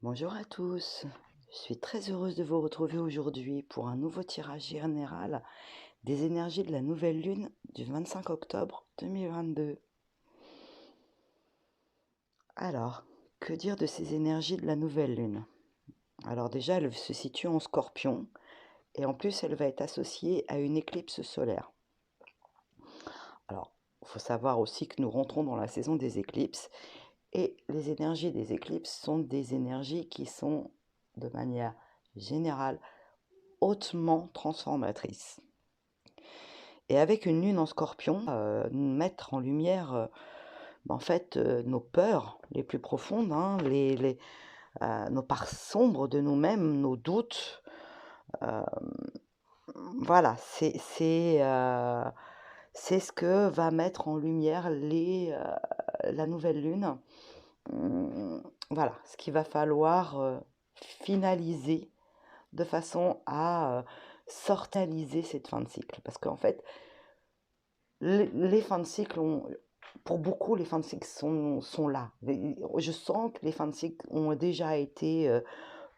Bonjour à tous, je suis très heureuse de vous retrouver aujourd'hui pour un nouveau tirage général des énergies de la nouvelle lune du 25 octobre 2022. Alors, que dire de ces énergies de la nouvelle lune? Alors déjà, elle se situe en Scorpion et en plus, elle va être associée à une éclipse solaire. Alors, il faut savoir aussi que nous rentrons dans la saison des éclipses et les énergies des éclipses sont des énergies qui sont, de manière générale, hautement transformatrices. Et avec une lune en Scorpion, mettre en lumière, en fait, nos peurs les plus profondes, hein, nos parts sombres de nous-mêmes, nos doutes, hem, voilà, c'est ce que va mettre en lumière la nouvelle lune. Mmh, voilà, ce qu'il va falloir, finaliser de façon à, cette fin de cycle. Parce qu'en fait, les fins de cycle ont pour beaucoup, les fins de cycle sont là. Je sens que les fins de cycle ont déjà été,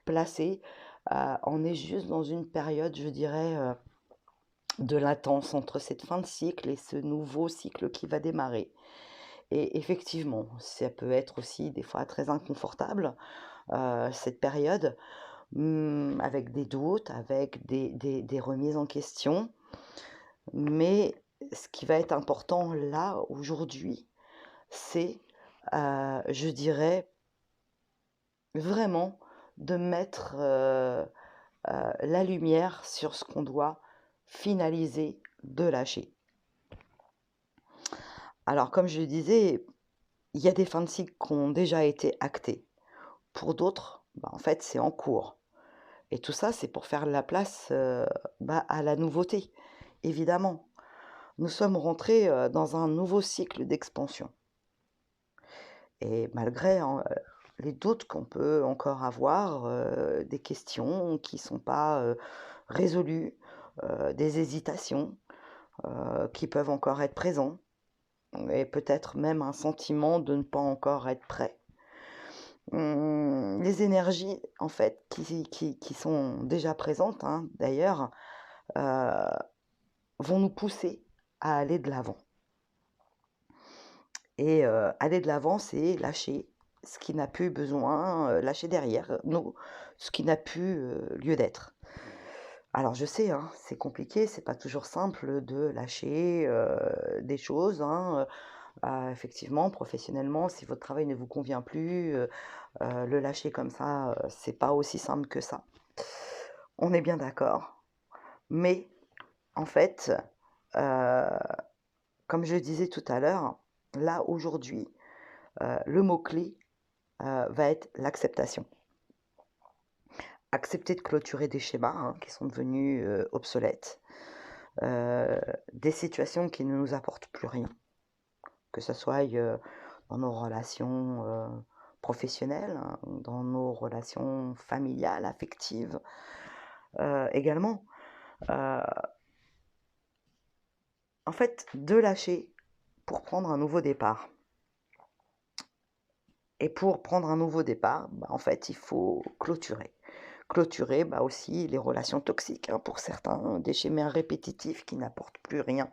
placées. On est juste dans une période, je dirais, de latence entre cette fin de cycle et ce nouveau cycle qui va démarrer. Et effectivement, ça peut être aussi des fois très inconfortable, cette période, avec des doutes, avec des remises en question. Mais ce qui va être important là, aujourd'hui, c'est, je dirais, vraiment de mettre, la lumière sur ce qu'on doit finaliser de lâcher. Alors comme je le disais, il y a des fins de cycle qui ont déjà été actées. Pour d'autres, en fait, c'est en cours et tout ça, c'est pour faire la place, à la nouveauté, évidemment. Nous sommes rentrés, dans un nouveau cycle d'expansion et malgré, hein, les doutes qu'on peut encore avoir, des questions qui ne sont pas, résolues, des hésitations, qui peuvent encore être présents et peut-être même un sentiment de ne pas encore être prêt. Les énergies en fait qui sont déjà présentes, hein, d'ailleurs, heu, vont nous pousser à aller de l'avant et aller de l'avant, c'est lâcher ce qui n'a plus besoin, lâcher derrière nous ce qui n'a plus, lieu d'être. Alors je sais, hein, c'est compliqué, c'est pas toujours simple de lâcher, des choses, hein, effectivement, professionnellement, si votre travail ne vous convient plus, le lâcher comme ça, c'est pas aussi simple que ça. On est bien d'accord. Mais en fait, heu, comme je le disais tout à l'heure, là, aujourd'hui, le mot-clé, va être l'acceptation. Accepter de clôturer des schémas, hein, qui sont devenus, obsolètes, des situations qui ne nous apportent plus rien, que ce soit, dans nos relations, professionnelles, hein, dans nos relations familiales, affectives, également. Heu, En fait, de lâcher pour prendre un nouveau départ et pour prendre un nouveau départ, en fait, il faut clôturer. Clôturer, aussi les relations toxiques, hein, pour certains, des schémas répétitifs qui n'apportent plus rien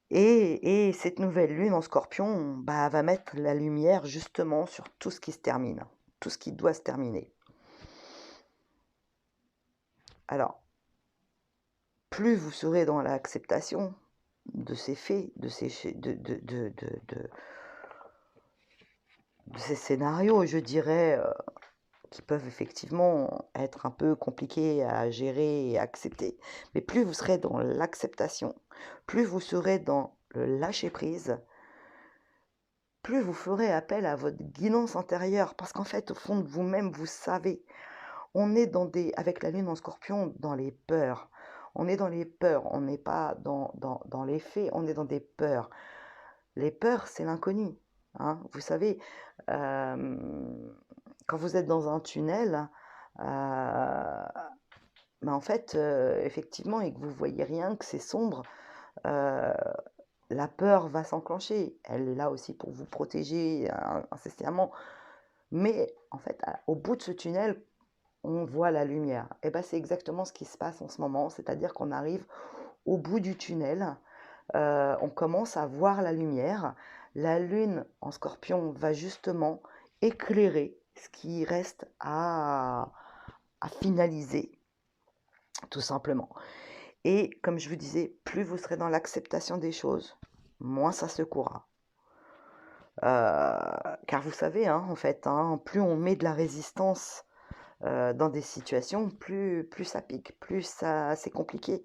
et cette nouvelle lune en Scorpion, va mettre la lumière justement sur tout ce qui se termine, tout ce qui doit se terminer. Alors, plus vous serez dans l'acceptation de ces faits, de ces ché de ces scénarios, je dirais, qui peuvent effectivement être un peu compliqués à gérer et à accepter. Mais plus vous serez dans l'acceptation, plus vous serez dans le lâcher-prise, plus vous ferez appel à votre guidance intérieure. Parce qu'en fait, au fond de vous-même, vous savez, on est avec la lune en Scorpion, dans les peurs. On est dans les peurs, on n'est pas dans les faits, on est dans des peurs. Les peurs, c'est l'inconnu, hein. Vous savez, quand vous êtes dans un tunnel, en fait, effectivement et que vous voyez rien, que c'est sombre, heu, la peur va s'enclencher. Elle est là aussi pour vous protéger incessamment. Mais en fait, au bout de ce tunnel, on voit la lumière. Et bien, c'est exactement ce qui se passe en ce moment, c'est-à-dire qu'on arrive au bout du tunnel, on commence à voir la lumière. La lune en Scorpion va justement éclairer ce qui reste à finaliser, tout simplement. Et comme je vous disais, plus vous serez dans l'acceptation des choses, moins ça secouera. Car vous savez, hein, en fait, hein, plus on met de la résistance dans des situations, plus ça pique, plus c'est compliqué.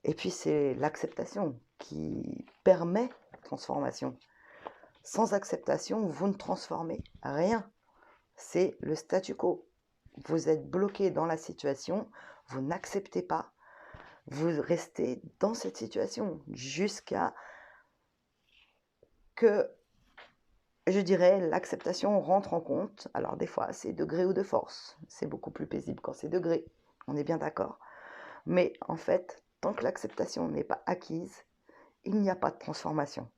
Et puis c'est l'acceptation qui permet la transformation. Sans acceptation, vous ne transformez rien. C'est le statu quo. Vous êtes bloqué dans la situation, vous n'acceptez pas, vous restez dans cette situation jusqu'à que, je dirais, l'acceptation rentre en compte. Alors des fois, c'est de gré ou de force. C'est beaucoup plus paisible quand c'est de gré. On est bien d'accord. Mais en fait, tant que l'acceptation n'est pas acquise, il n'y a pas de transformation.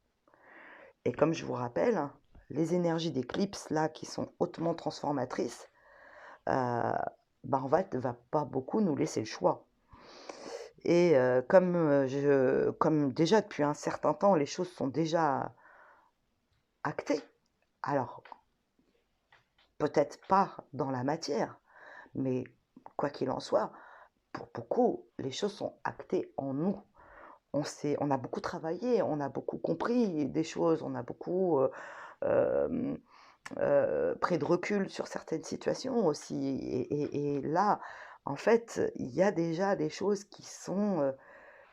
Et comme je vous rappelle, les énergies d'éclipse, là, qui sont hautement transformatrices, en fait, ne va pas beaucoup nous laisser le choix. Et comme déjà depuis un certain temps, les choses sont déjà actées. Alors, peut-être pas dans la matière, mais quoi qu'il en soit, pour beaucoup, les choses sont actées en nous. On a beaucoup travaillé, on a beaucoup compris des choses, on a beaucoup pris de recul sur certaines situations aussi. Et là, en fait, il y a déjà des choses qui sont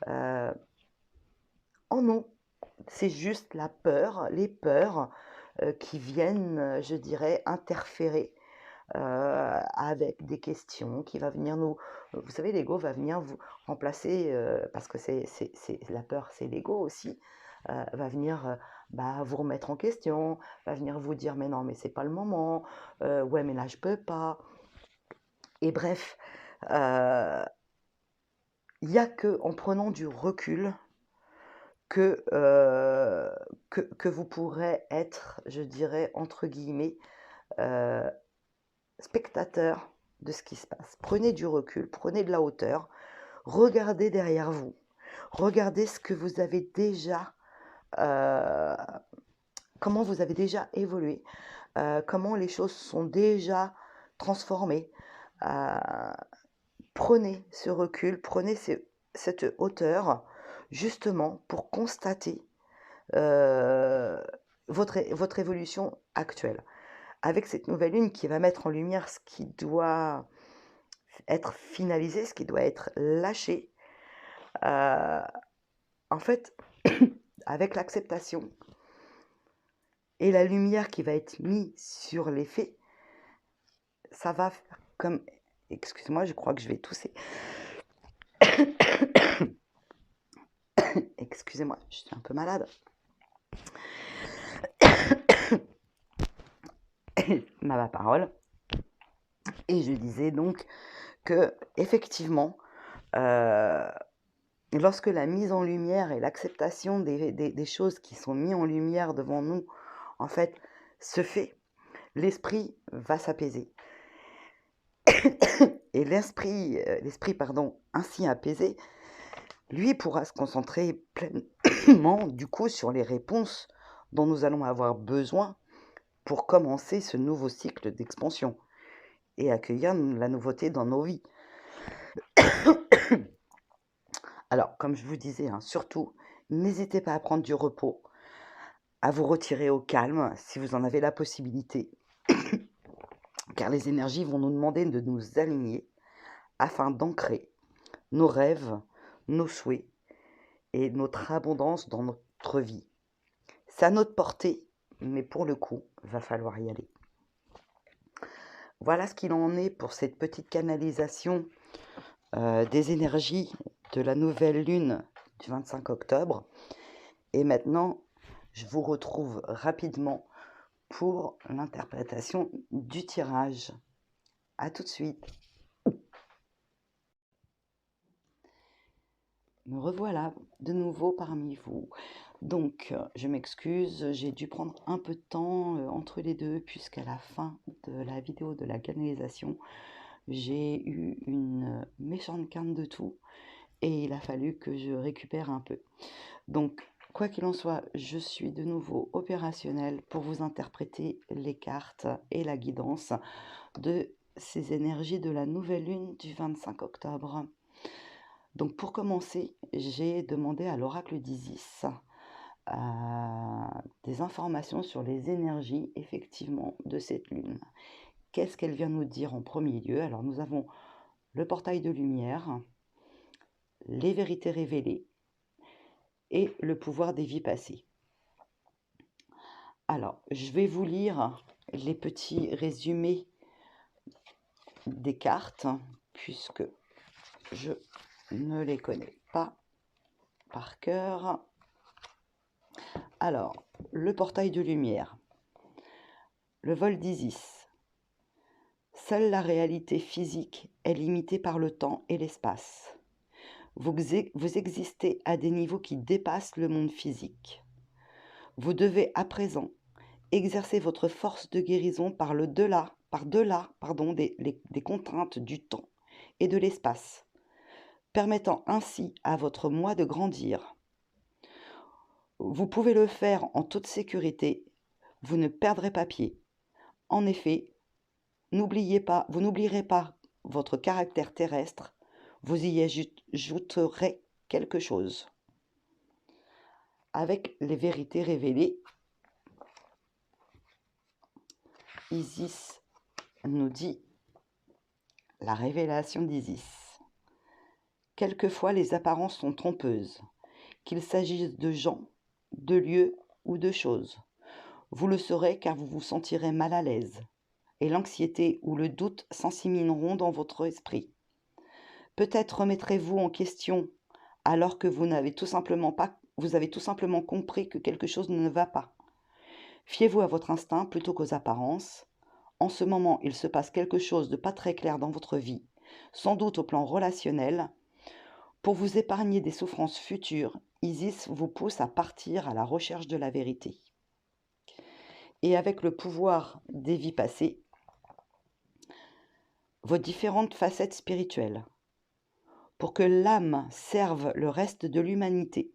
en nous. C'est juste la peur, les peurs qui viennent, je dirais, interférer avec des questions, qui va venir nous... Vous savez, l'ego va venir vous remplacer, parce que la peur, c'est l'ego aussi, va venir vous remettre en question, va venir vous dire, mais non, mais c'est pas le moment, ouais, mais là, je peux pas. Et bref, il n'y a que en prenant du recul que vous pourrez être, je dirais, entre guillemets, spectateur de ce qui se passe. Prenez du recul, prenez de la hauteur, regardez derrière vous, regardez ce que vous avez déjà, comment vous avez déjà évolué, comment les choses sont déjà transformées. Prenez ce recul, prenez cette hauteur, justement pour constater votre évolution actuelle. Avec cette nouvelle lune qui va mettre en lumière ce qui doit être finalisé, ce qui doit être lâché, en fait, avec l'acceptation et la lumière qui va être mise sur les faits, ça va faire comme... Excusez-moi, je crois que je vais tousser. Excusez-moi, je suis un peu malade. Ma parole. Et je disais donc que, effectivement, lorsque la mise en lumière et l'acceptation des choses qui sont mises en lumière devant nous, en fait, se fait, l'esprit va s'apaiser. Et l'esprit, ainsi apaisé, lui pourra se concentrer pleinement, du coup, sur les réponses dont nous allons avoir besoin pour commencer ce nouveau cycle d'expansion et accueillir la nouveauté dans nos vies. Alors, comme je vous disais, hein, surtout, n'hésitez pas à prendre du repos, à vous retirer au calme si vous en avez la possibilité, car les énergies vont nous demander de nous aligner afin d'ancrer nos rêves, nos souhaits et notre abondance dans notre vie. C'est à notre portée, mais pour le coup, il va falloir y aller. Voilà ce qu'il en est pour cette petite canalisation des énergies de la nouvelle lune du 25 octobre. Et maintenant, je vous retrouve rapidement pour l'interprétation du tirage. À tout de suite. Me revoilà de nouveau parmi vous. Donc, je m'excuse, j'ai dû prendre un peu de temps entre les deux, puisqu'à la fin de la vidéo de la canalisation, j'ai eu une méchante quinte de toux et il a fallu que je récupère un peu. Donc, quoi qu'il en soit, je suis de nouveau opérationnelle pour vous interpréter les cartes et la guidance de ces énergies de la nouvelle lune du 25 octobre. Donc pour commencer, j'ai demandé à l'oracle d'Isis des informations sur les énergies effectivement de cette lune. Qu'est-ce qu'elle vient nous dire en premier lieu? Alors nous avons le portail de lumière, les vérités révélées et le pouvoir des vies passées. Alors je vais vous lire les petits résumés des cartes puisque je ne les connais pas par cœur. Alors, le portail de lumière, le vol d'Isis. Seule la réalité physique est limitée par le temps et l'espace. Vous existez à des niveaux qui dépassent le monde physique. Vous devez à présent exercer votre force de guérison par-delà des contraintes du temps et de l'espace, permettant ainsi à votre moi de grandir. Vous pouvez le faire en toute sécurité, vous ne perdrez pas pied. En effet, vous n'oublierez pas votre caractère terrestre, vous y ajouterez quelque chose. Avec les vérités révélées, Isis nous dit la révélation d'Isis. Quelquefois les apparences sont trompeuses, qu'il s'agisse de gens, de lieux ou de choses. Vous le saurez car vous vous sentirez mal à l'aise, et l'anxiété ou le doute s'ensimileront dans votre esprit. Peut-être remettrez-vous en question alors que vous avez tout simplement compris que quelque chose ne va pas. Fiez-vous à votre instinct plutôt qu'aux apparences. En ce moment, il se passe quelque chose de pas très clair dans votre vie, sans doute au plan relationnel. Pour vous épargner des souffrances futures, Isis vous pousse à partir à la recherche de la vérité. Et avec le pouvoir des vies passées, vos différentes facettes spirituelles, pour que l'âme serve le reste de l'humanité,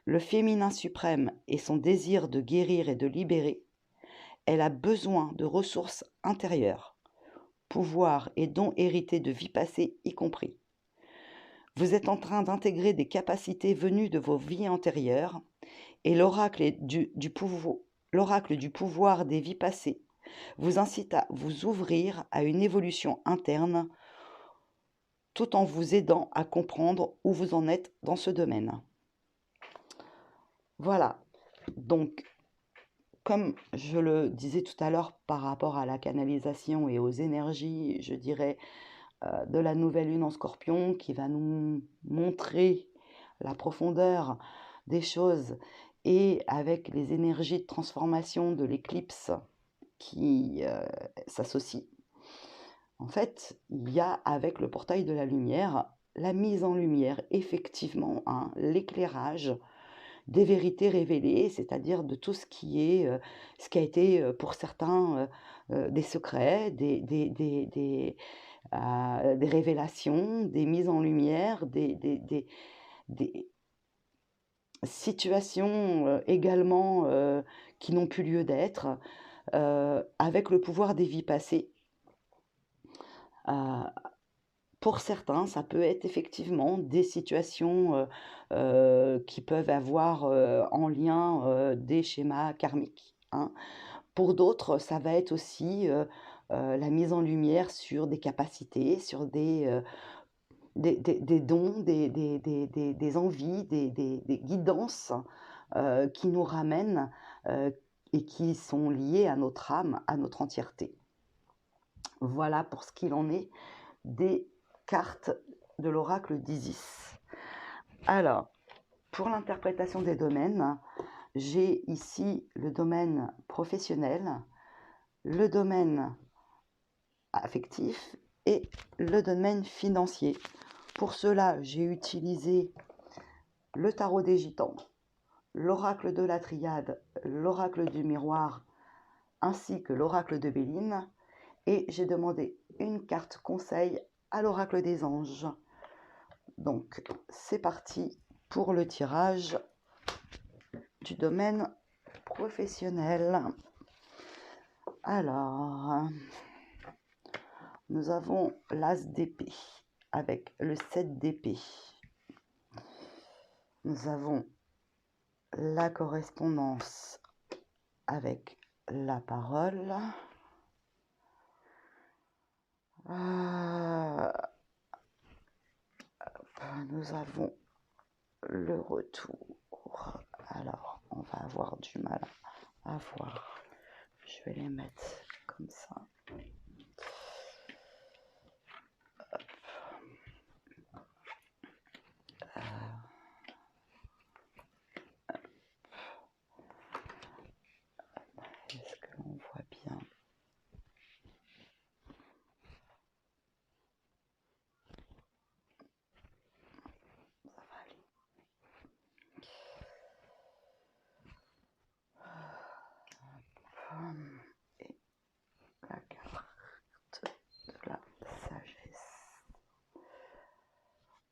le féminin suprême et son désir de guérir et de libérer, elle a besoin de ressources intérieures, pouvoirs et dons hérités de vies passées y compris. Vous êtes en train d'intégrer des capacités venues de vos vies antérieures et l'oracle du pouvoir des vies passées vous incite à vous ouvrir à une évolution interne tout en vous aidant à comprendre où vous en êtes dans ce domaine. Voilà, donc comme je le disais tout à l'heure par rapport à la canalisation et aux énergies, je dirais, de la nouvelle lune en Scorpion qui va nous montrer la profondeur des choses et avec les énergies de transformation de l'éclipse qui s'associent. En fait, il y a avec le portail de la lumière la mise en lumière, effectivement, l'éclairage des vérités révélées, c'est-à-dire de tout ce qui a été pour certains des secrets, des révélations, des mises en lumière, des situations également qui n'ont plus lieu d'être, avec le pouvoir des vies passées. Pour certains, ça peut être effectivement des situations qui peuvent avoir en lien des schémas karmiques, hein. Pour d'autres, ça va être aussi la mise en lumière sur des capacités, sur des dons, des envies, des guidances qui nous ramènent et qui sont liées à notre âme, à notre entièreté. Voilà pour ce qu'il en est des cartes de l'oracle d'Isis. Alors, pour l'interprétation des domaines, j'ai ici le domaine professionnel, le domaine affectif et le domaine financier. Pour cela, j'ai utilisé le tarot des gitans, l'oracle de la triade, l'oracle du miroir, ainsi que l'oracle de Béline. Et j'ai demandé une carte conseil à l'oracle des anges. Donc, c'est parti pour le tirage du domaine professionnel. Alors, nous avons l'as d'épée avec le 7 d'épée. Nous avons la correspondance avec la parole. Nous avons le retour. Alors, on va avoir du mal à voir. Je vais les mettre comme ça. Est-ce que l'on voit bien? Ça va aller. Et la carte de la sagesse.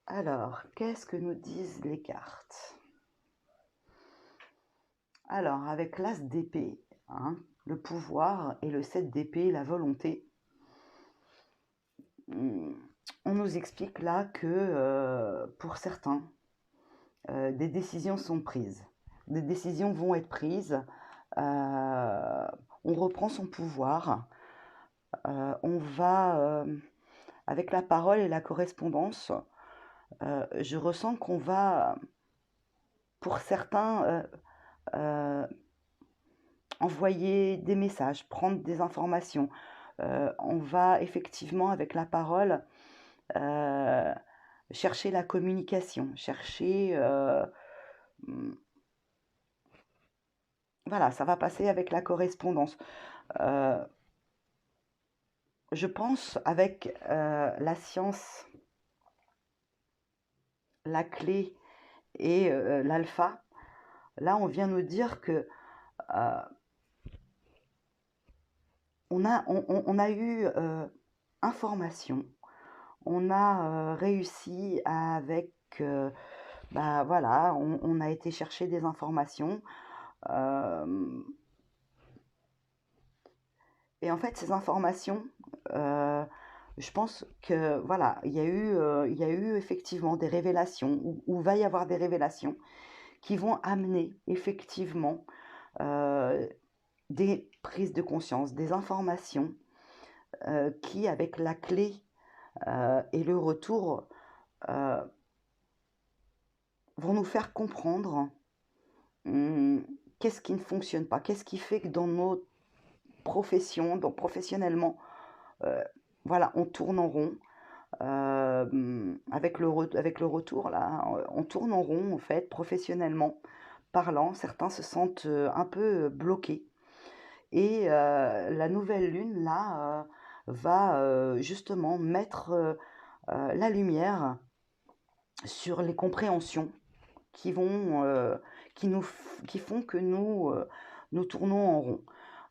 Alors, qu'est-ce que nous disent les cartes? Alors, avec l'as d'épée, hein, le pouvoir, et le 7 d'épée, la volonté, on nous explique là que pour certains, des décisions sont prises. Des décisions vont être prises. On reprend son pouvoir. On va, avec la parole et la correspondance, je ressens qu'on va, pour certains, envoyer des messages, prendre des informations. On va effectivement, avec la parole, chercher la communication, chercher... voilà, ça va passer avec la correspondance. Je pense avec la science, la clé et l'alpha, là on vient nous dire que on a eu information, on a réussi avec, voilà, on a été chercher des informations. Et en fait, ces informations, je pense que voilà, il y a eu effectivement des révélations, ou va y avoir des révélations qui vont amener effectivement des prises de conscience, des informations qui, avec la clé et le retour, vont nous faire comprendre qu'est-ce qui ne fonctionne pas, qu'est-ce qui fait que dans nos professions, donc professionnellement, voilà, on tourne en rond. Avec le retour, là, on tourne en rond, en fait, professionnellement parlant. Certains se sentent un peu bloqués. Et la nouvelle lune, là, va justement mettre la lumière sur les compréhensions qui font que nous tournons en rond.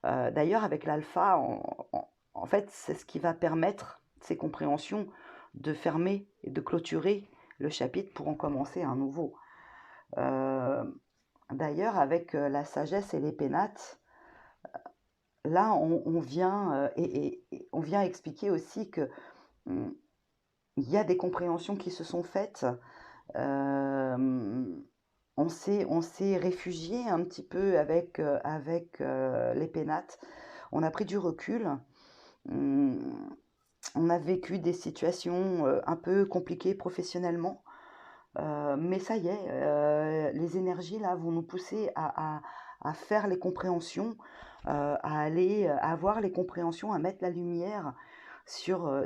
D'ailleurs, avec l'alpha, en fait, c'est ce qui va permettre, ces compréhensions, de fermer et de clôturer le chapitre pour en commencer un nouveau. D'ailleurs, avec la sagesse et les pénates, là, on vient on vient expliquer aussi que il y a des compréhensions qui se sont faites. On s'est réfugié un petit peu avec les pénates. On a pris du recul. On a vécu des situations un peu compliquées professionnellement. Mais ça y est, les énergies là vont nous pousser à faire les compréhensions, à aller à avoir les compréhensions, à mettre la lumière sur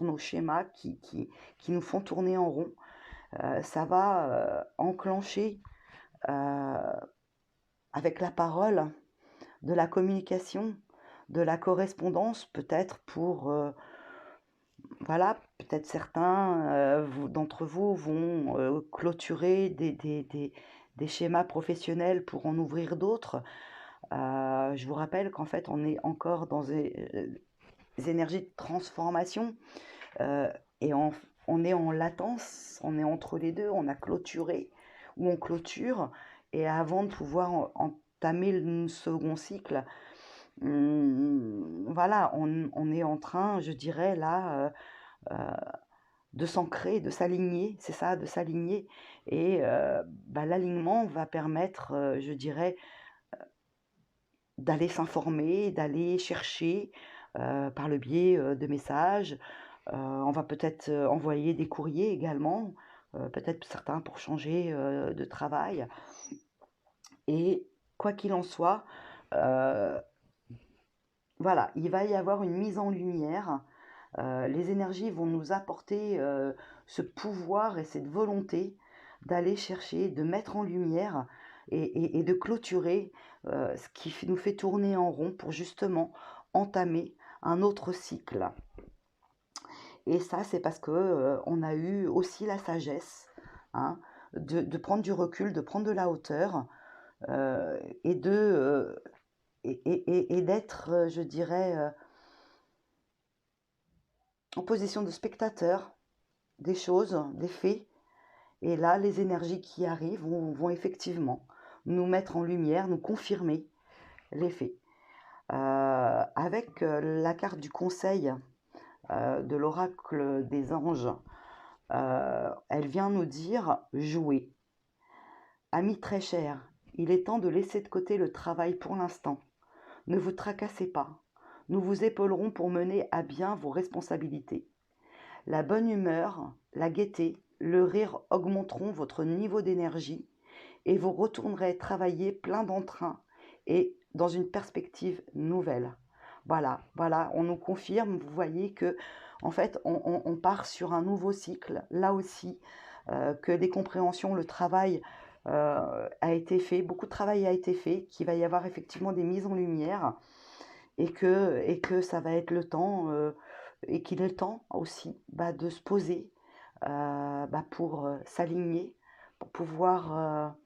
nos schémas qui nous font tourner en rond. Ça va enclencher avec la parole, de la communication, de la correspondance, peut-être pour voilà, peut-être certains d'entre vous vont clôturer des schémas professionnels pour en ouvrir d'autres. Je vous rappelle qu'en fait, on est encore dans des énergies de transformation euh, et on est en latence, on est entre les deux, on a clôturé ou on clôture. Et avant de pouvoir entamer le second cycle, voilà, on est en train, je dirais là, de s'ancrer, de s'aligner, c'est ça, de s'aligner. Et l'alignement va permettre, je dirais, d'aller s'informer, d'aller chercher par le biais de messages. On va peut-être envoyer des courriers également, peut-être certains pour changer de travail. Et quoi qu'il en soit, voilà, il va y avoir une mise en lumière. Les énergies vont nous apporter ce pouvoir et cette volonté d'aller chercher, de mettre en lumière et de clôturer ce qui nous fait tourner en rond pour justement entamer un autre cycle. Et ça, c'est parce que on a eu aussi la sagesse, hein, de prendre du recul, de prendre de la hauteur et d'être, je dirais, en position de spectateur des choses, des faits. Et là, les énergies qui arrivent vont effectivement nous mettre en lumière, nous confirmer les faits. Avec la carte du conseil de l'oracle des anges, elle vient nous dire jouer. Amis très chers, il est temps de laisser de côté le travail pour l'instant. Ne vous tracassez pas. Nous vous épaulerons pour mener à bien vos responsabilités. La bonne humeur, la gaieté, le rire augmenteront votre niveau d'énergie et vous retournerez travailler plein d'entrain et dans une perspective nouvelle. Voilà, voilà, on nous confirme, vous voyez que en fait, on part sur un nouveau cycle, là aussi, que des compréhensions, le travail a été fait, beaucoup de travail a été fait, qu'il va y avoir effectivement des mises en lumière et que ça va être le temps, et qu'il est le temps aussi de se poser pour s'aligner, pour pouvoir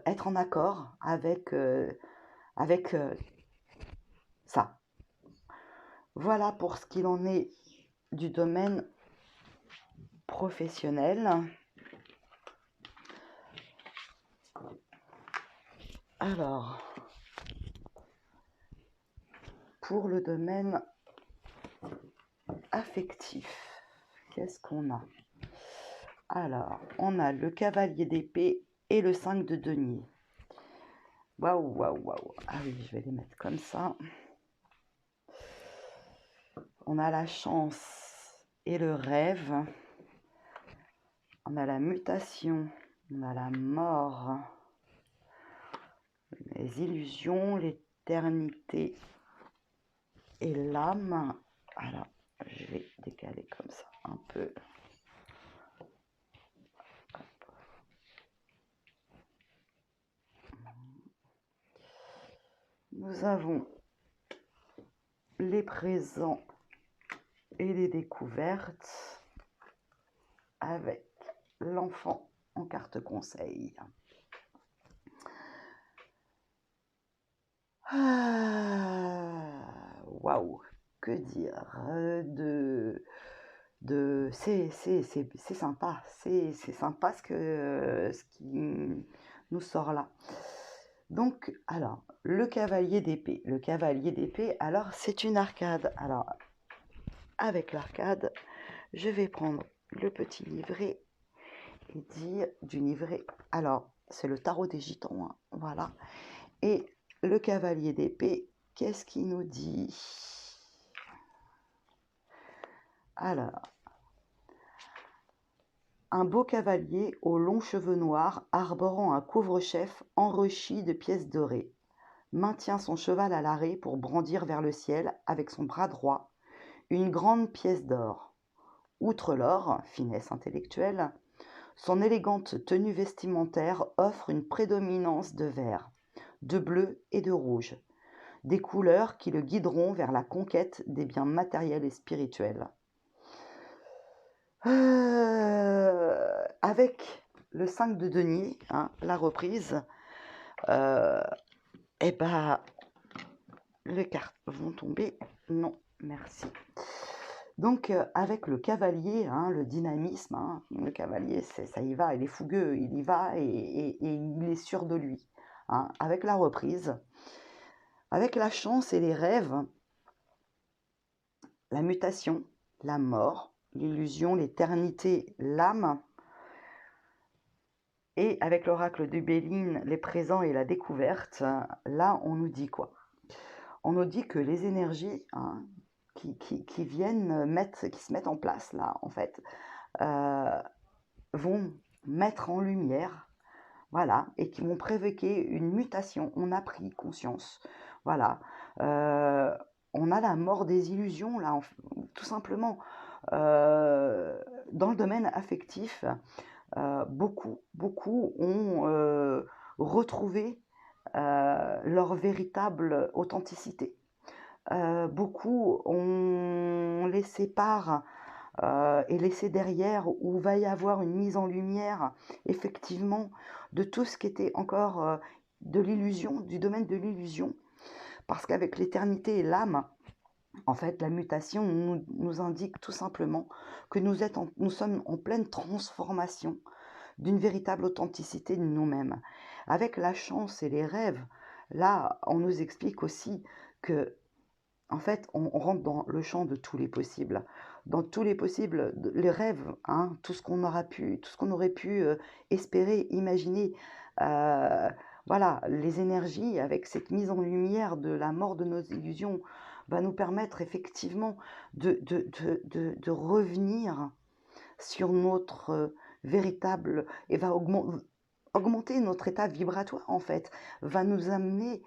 être en accord avec ça. Voilà pour ce qu'il en est du domaine professionnel. Alors, pour le domaine affectif, qu'est-ce qu'on a? Alors, on a le cavalier d'épée et le 5 de denier. Waouh, waouh, waouh. Ah oui, je vais les mettre comme ça. On a la chance et le rêve. On a la mutation. On a la mort. Les illusions, l'éternité et l'âme. Alors, je vais décaler comme ça un peu. Nous avons les présents et les découvertes avec l'enfant en carte conseil. Waouh, que dire c'est sympa, c'est sympa ce qui nous sort là. Donc, alors, le cavalier d'épée. Le cavalier d'épée, alors, c'est une arcade. Alors, avec l'arcade, je vais prendre le petit livret et dire du livret. Alors, c'est le tarot des gitans, hein, voilà. Et le cavalier d'épée, qu'est-ce qu'il nous dit? Alors, un beau cavalier aux longs cheveux noirs, arborant un couvre-chef enrichi de pièces dorées, maintient son cheval à l'arrêt pour brandir vers le ciel, avec son bras droit, une grande pièce d'or. Outre l'or, finesse intellectuelle, son élégante tenue vestimentaire offre une prédominance de vert, de bleu et de rouge, des couleurs qui le guideront vers la conquête des biens matériels et spirituels. Avec le 5 de denier, hein, la reprise, et bah, les cartes vont tomber. Non, merci. Donc, avec le cavalier, hein, le dynamisme, hein, le cavalier, ça y va, il est fougueux, il y va et il est sûr de lui. Hein. Avec la reprise, avec la chance et les rêves, la mutation, la mort, l'illusion, l'éternité, l'âme, et avec l'oracle de Béline, les présents et la découverte, là, on nous dit quoi? On nous dit que les énergies, hein, qui viennent qui se mettent en place, là, en fait, vont mettre en lumière, voilà, et qui vont provoquer une mutation. On a pris conscience, voilà. On a la mort des illusions, là, tout simplement. Dans le domaine affectif, beaucoup ont retrouvé leur véritable authenticité. Beaucoup ont laissé part et laissé derrière, où va y avoir une mise en lumière, effectivement, de tout ce qui était encore de l'illusion, du domaine de l'illusion. Parce qu'avec l'éternité et l'âme, en fait, la mutation nous indique tout simplement que nous sommes en pleine transformation d'une véritable authenticité de nous-mêmes. Avec la chance et les rêves, là, on nous explique aussi que, en fait, on rentre dans le champ de tous les possibles. Dans tous les possibles, les rêves, hein, tout ce qu'on aurait pu espérer, imaginer. Voilà, les énergies, avec cette mise en lumière de la mort de nos illusions, va nous permettre effectivement de revenir sur notre véritable, et va augmenter notre état vibratoire, en fait, va nous amener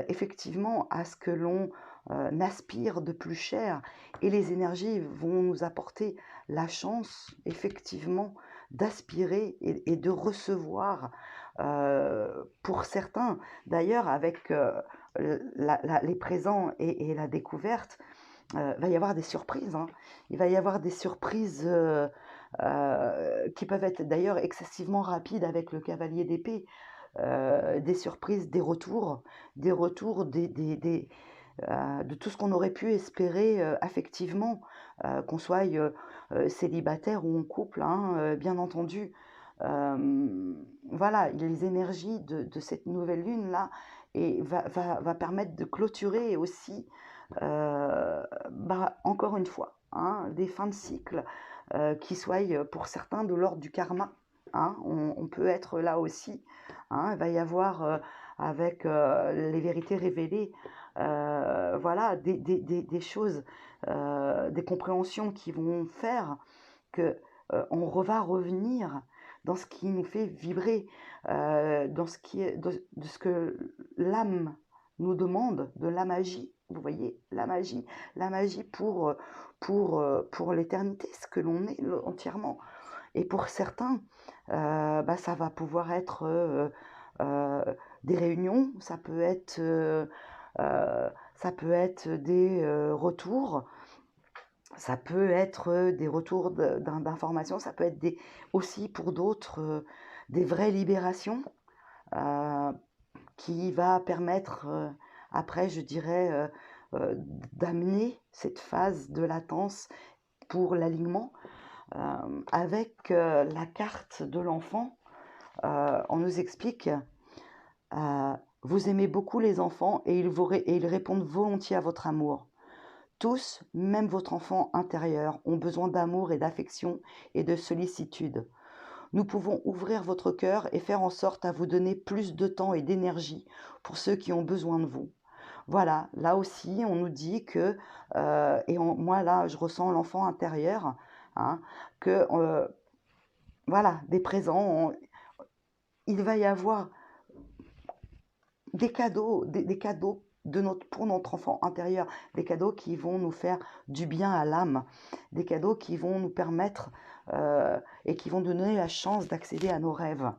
effectivement à ce que l'on aspire de plus cher, et les énergies vont nous apporter la chance, effectivement, d'aspirer et de recevoir, pour certains, d'ailleurs, avec les présents et la découverte, va y avoir des surprises. Hein. Il va y avoir des surprises qui peuvent être d'ailleurs excessivement rapides avec le cavalier d'épée. Des surprises, des retours, de tout ce qu'on aurait pu espérer affectivement, qu'on soit célibataire ou en couple, hein, bien entendu. Voilà, les énergies de cette nouvelle lune-là va permettre de clôturer aussi, encore une fois, hein, des fins de cycle qui soient pour certains de l'ordre du karma. Hein, on peut être là aussi. Hein, il va y avoir, avec les vérités révélées, voilà, des choses, des compréhensions qui vont faire que on va revenir dans ce qui nous fait vibrer, dans ce qui est de ce que l'âme nous demande, de la magie. Vous voyez, la magie pour l'éternité, ce que l'on est entièrement. Et pour certains, ça va pouvoir être euh, des réunions, ça peut être des retours, ça peut être des retours d'informations, ça peut être aussi pour d'autres des vraies libérations euh, qui va permettre après, je dirais, d'amener cette phase de latence pour l'alignement. Avec la carte de l'enfant, on nous explique vous aimez beaucoup les enfants et ils répondent volontiers à votre amour. Tous, même votre enfant intérieur, ont besoin d'amour et d'affection et de sollicitude. Nous pouvons ouvrir votre cœur et faire en sorte à vous donner plus de temps et d'énergie pour ceux qui ont besoin de vous. Voilà, là aussi, on nous dit que, moi là, je ressens l'enfant intérieur, hein, que, voilà, des présents, il va y avoir des cadeaux, des cadeaux pour notre enfant intérieur, des cadeaux qui vont nous faire du bien à l'âme, des cadeaux qui vont nous permettre et qui vont donner la chance d'accéder à nos rêves.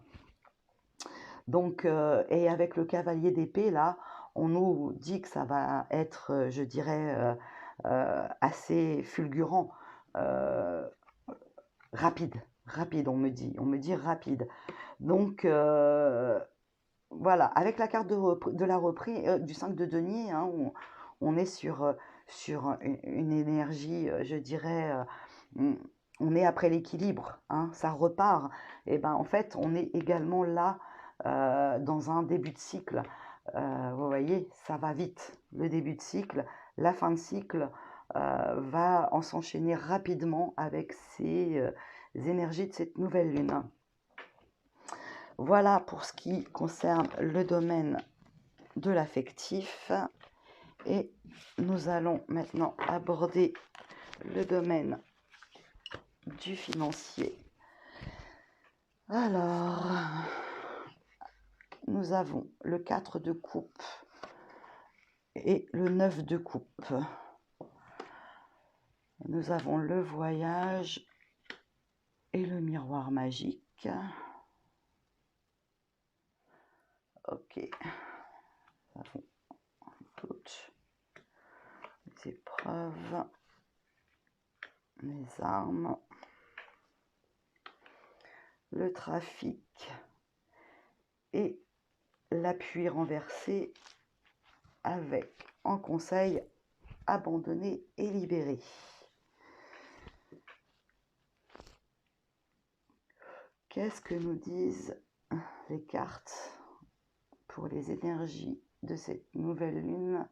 Donc, et avec le cavalier d'épée, là, on nous dit que ça va être, je dirais, assez fulgurant. rapide, rapide, on me dit rapide. Donc, voilà, avec la carte de la reprise, du 5 de denier, hein, on est sur une énergie, je dirais, on est après l'équilibre, hein, ça repart. Et ben en fait, on est également là dans un début de cycle. Vous voyez, ça va vite. Le début de cycle, la fin de cycle va en s'enchaîner rapidement avec ces énergies de cette nouvelle lune. Voilà pour ce qui concerne le domaine de l'affectif. Et nous allons maintenant aborder le domaine du financier. Alors, nous avons le 4 de coupe et le 9 de coupe. Nous avons le voyage et le miroir magique. Ok. Nous avons toutes les épreuves, les armes, le trafic et l'appui renversé avec en conseil abandonné et libéré. Qu'est-ce que nous disent les cartes pour les énergies de cette nouvelle lune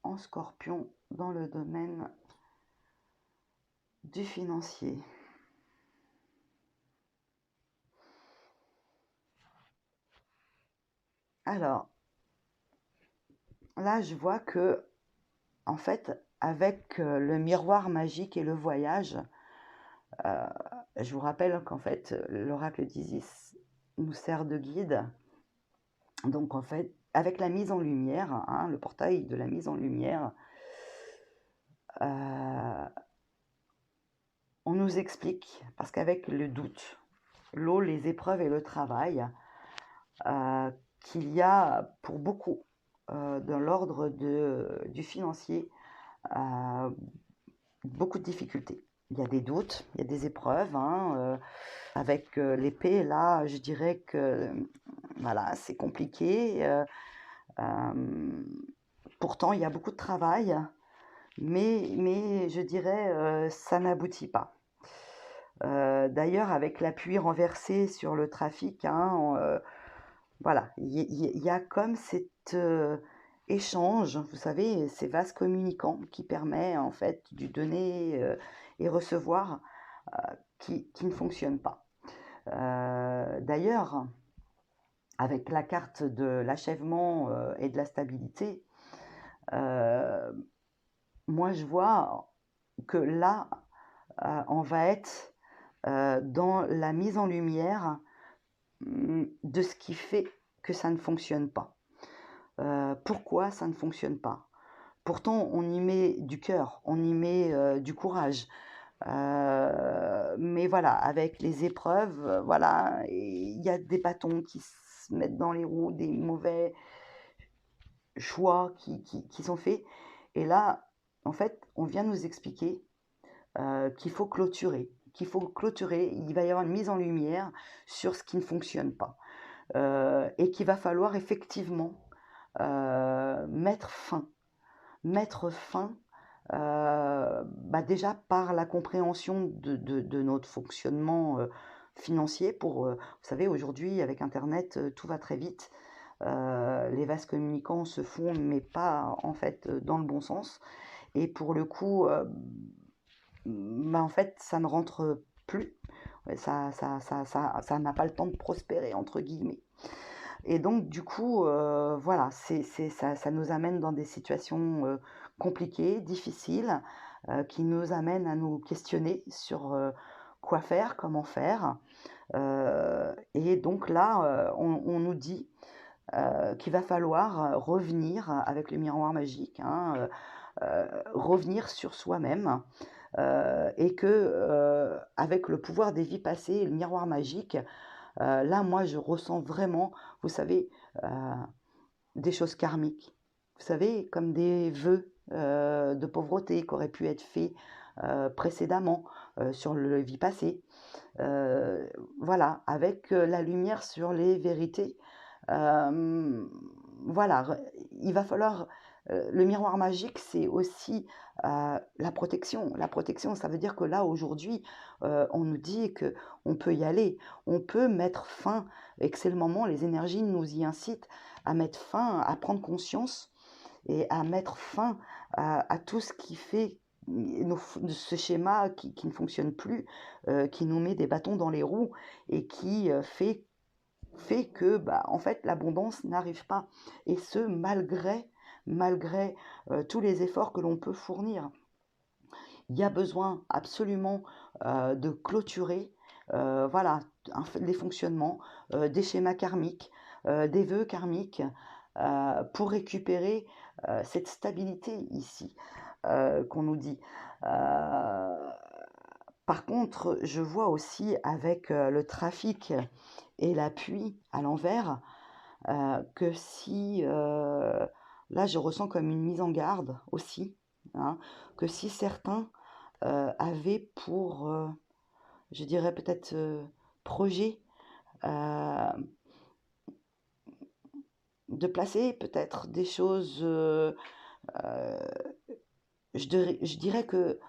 en Scorpion dans le domaine du financier? Alors, là, je vois que, en fait, avec le miroir magique et le voyage, je vous rappelle qu'en fait, l'oracle d'Isis nous sert de guide. Donc, en fait, avec la mise en lumière, hein, le portail de la mise en lumière, on nous explique, parce qu'avec le doute, l'eau, les épreuves et le travail, qu'il y a pour beaucoup dans l'ordre du financier beaucoup de difficultés. Il y a des doutes, il y a des épreuves. Hein, avec l'épée, là, je dirais que voilà, c'est compliqué. Pourtant, il y a beaucoup de travail, mais je dirais ça n'aboutit pas. D'ailleurs, avec l'appui renversé sur le trafic, hein, voilà, il y a comme cet échange, vous savez, ces vases communicants qui permet en fait du donner et recevoir qui ne fonctionne pas. D'ailleurs, avec la carte de l'achèvement et de la stabilité, moi je vois que là, on va être dans la mise en lumière de ce qui fait que ça ne fonctionne pas. Pourquoi ça ne fonctionne pas? Pourtant, on y met du cœur, on y met du courage. Mais voilà, avec les épreuves, voilà, il y a des bâtons qui se mettent dans les roues, des mauvais choix qui sont faits. Et là, en fait, on vient nous expliquer qu'il faut clôturer. Il va y avoir une mise en lumière sur ce qui ne fonctionne pas. Et qu'il va falloir effectivement mettre fin déjà par la compréhension de notre fonctionnement financier. Vous savez, aujourd'hui, avec Internet, tout va très vite. Les vases communicants se font, mais pas en fait dans le bon sens. Et pour le coup, en fait, ça ne rentre plus. Ça n'a pas le temps de prospérer, entre guillemets. Et donc, du coup, voilà, ça nous amène dans des situations compliquées, difficiles, qui nous amènent à nous questionner sur quoi faire, comment faire. Et donc là, on nous dit qu'il va falloir revenir avec le miroir magique, hein, revenir sur soi-même. Et que avec le pouvoir des vies passées et le miroir magique, là, moi, je ressens vraiment, vous savez, des choses karmiques. Vous savez, comme des vœux de pauvreté qui auraient pu être faits précédemment sur le vie passée. Voilà, avec la lumière sur les vérités. Voilà, il va falloir... le miroir magique, c'est aussi la protection. La protection, ça veut dire que là, aujourd'hui, on nous dit qu'on peut y aller, on peut mettre fin, et que c'est le moment, les énergies nous y incitent à mettre fin, à prendre conscience et à mettre fin à tout ce qui fait ce schéma qui ne fonctionne plus, qui nous met des bâtons dans les roues et qui fait que en fait, l'abondance n'arrive pas. Et ce, malgré tous les efforts que l'on peut fournir. Il y a besoin absolument de clôturer voilà, les fonctionnements, des schémas karmiques, des vœux karmiques, pour récupérer cette stabilité ici qu'on nous dit. Par contre, je vois aussi avec le trafic et l'appui à l'envers que si, là je ressens comme une mise en garde aussi, hein, que si certains avaient pour, je dirais peut-être, projet de placer peut-être des choses, je dirais que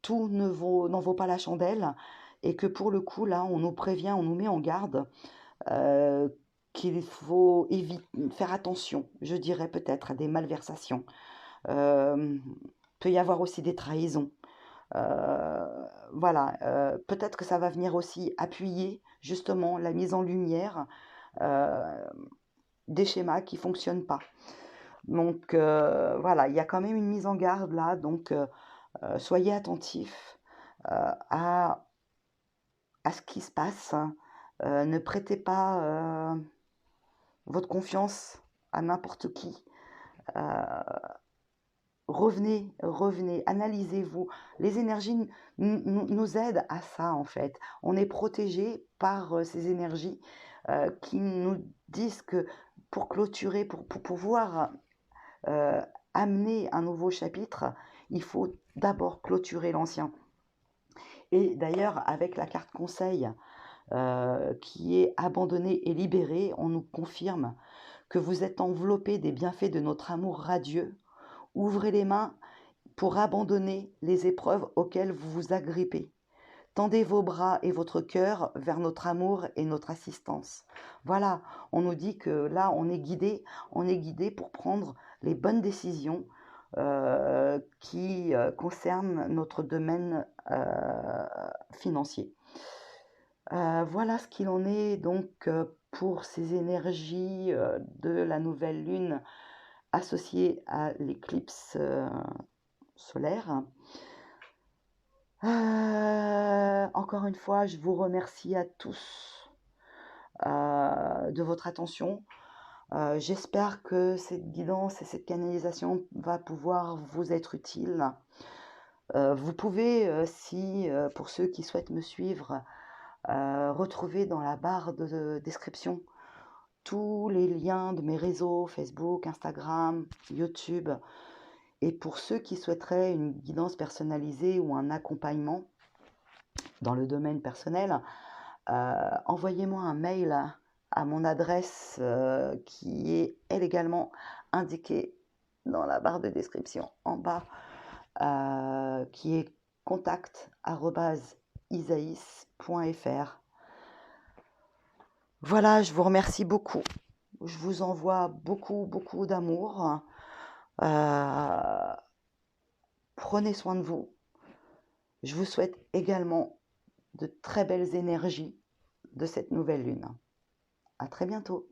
tout n'en vaut pas la chandelle et que pour le coup, là, on nous prévient, on nous met en garde qu'il faut faire attention, je dirais peut-être, à des malversations. Peut y avoir aussi des trahisons. Voilà, peut-être que ça va venir aussi appuyer justement la mise en lumière des schémas qui ne fonctionnent pas. Donc voilà, il y a quand même une mise en garde là, donc soyez attentifs à ce qui se passe. Ne prêtez pas votre confiance à n'importe qui. Revenez, analysez-vous. Les énergies nous aident à ça, en fait. On est protégé par ces énergies qui nous disent que pour clôturer, pour pouvoir amener un nouveau chapitre, il faut d'abord clôturer l'ancien. Et d'ailleurs, avec la carte conseil qui est abandonnée et libérée, on nous confirme que vous êtes enveloppé des bienfaits de notre amour radieux. Ouvrez les mains pour abandonner les épreuves auxquelles vous vous agrippez. Tendez vos bras et votre cœur vers notre amour et notre assistance. Voilà, on nous dit que là, on est guidé pour prendre les bonnes décisions qui concernent notre domaine financier. Voilà ce qu'il en est donc pour ces énergies de la nouvelle lune associée à l'éclipse solaire. Encore une fois, je vous remercie à tous de votre attention. J'espère que cette guidance et cette canalisation va pouvoir vous être utile. Vous pouvez, pour ceux qui souhaitent me suivre, retrouver dans la barre de description tous les liens de mes réseaux, Facebook, Instagram, YouTube. Et pour ceux qui souhaiteraient une guidance personnalisée ou un accompagnement dans le domaine personnel, envoyez-moi un mail à mon adresse qui est elle également indiquée dans la barre de description en bas, qui est contact@isaïs.fr. Voilà, je vous remercie beaucoup. Je vous envoie beaucoup d'amour. Prenez soin de vous. Je vous souhaite également de très belles énergies de cette nouvelle lune. À très bientôt.